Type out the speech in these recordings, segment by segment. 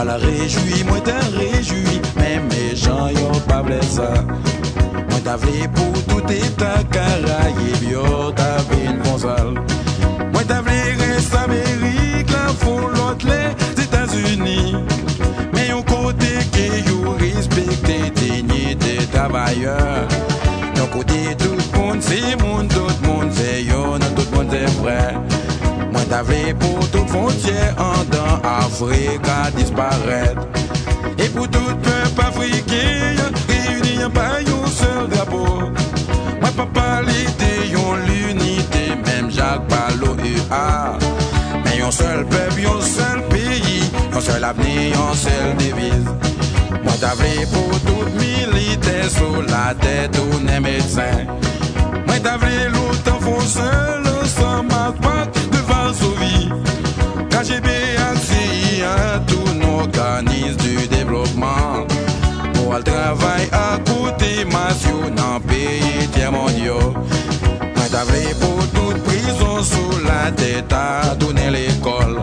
mal réjoui, moi t'en réjoui, même mes gens y'ont pas blessé. Moi t'as v'lé pour tout état Caraïbes, yo t'as vu une console. Moi t'as v'lé reste Amérique, la font l'autre les États-Unis. Mais yon côté que yo respecte dignité travailleur. Yon côté tout le monde c'est monde, tout le monde c'est yo, tout le monde c'est frère. Moi t'as v'lé pour toute frontière en dans Afrique à disparaître. Et pour tout peuple africain réuni par yon seul drapeau. Moi pas parler de yon l'unité, même Jacques Palo UA. Mais yon seul peuple, yon seul pays, yon seul avenir, yon seule devise. Moi t'as v'lé pour tout militaire sous la tête ou les médecins. Moi t'as v'lé l'autant font seul sans ma patte de Varsovie. KGB CIA, tous nos organismes du développement. Pour le travail à côté, massion dans pays tiers mondiaux. Moi t'as v'lé pour toute prison sous la tête à tourner l'école.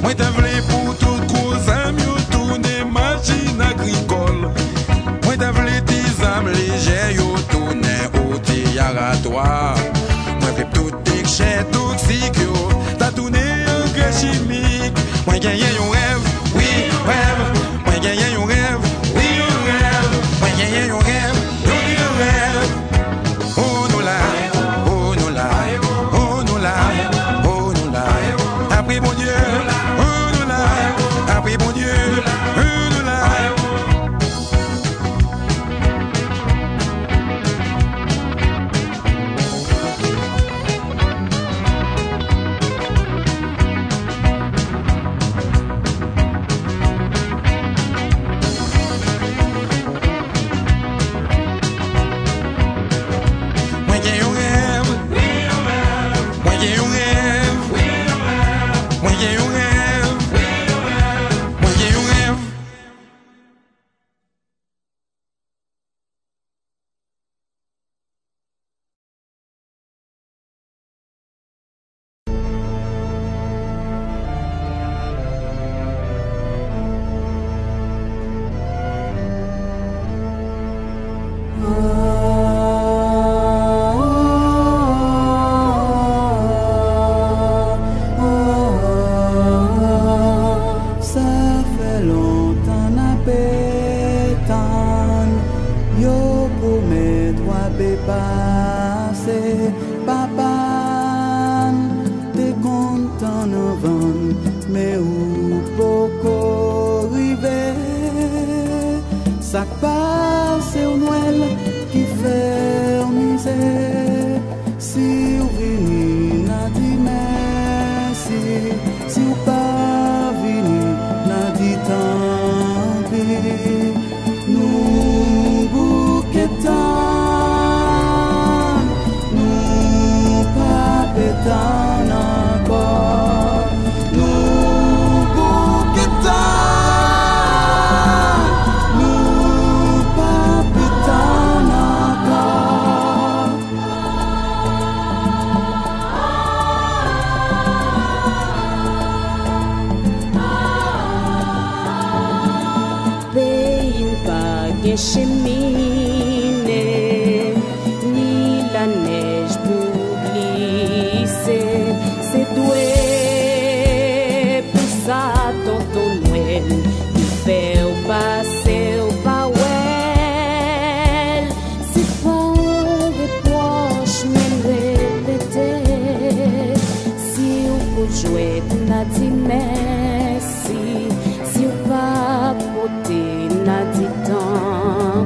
Moi t'as v'lé pour toute cause à mieux tourner machine agricole. Moi t'as v'lé des âmes légères, yo tourner outils aratoires. Moi fait tout déchet toxique, yo t'as tourné engrais chimique. Moi gagné un rêve, oui rêve. Moi gagné un rêve, oui rêve. Moi gagné un rêve, oui rêve. Oh nous là, oh nous là, oh nous là, oh nous là. Après mon Dieu, oh nous là. Après mon Dieu, oh nous là. Merci, si on va porter na dit temps.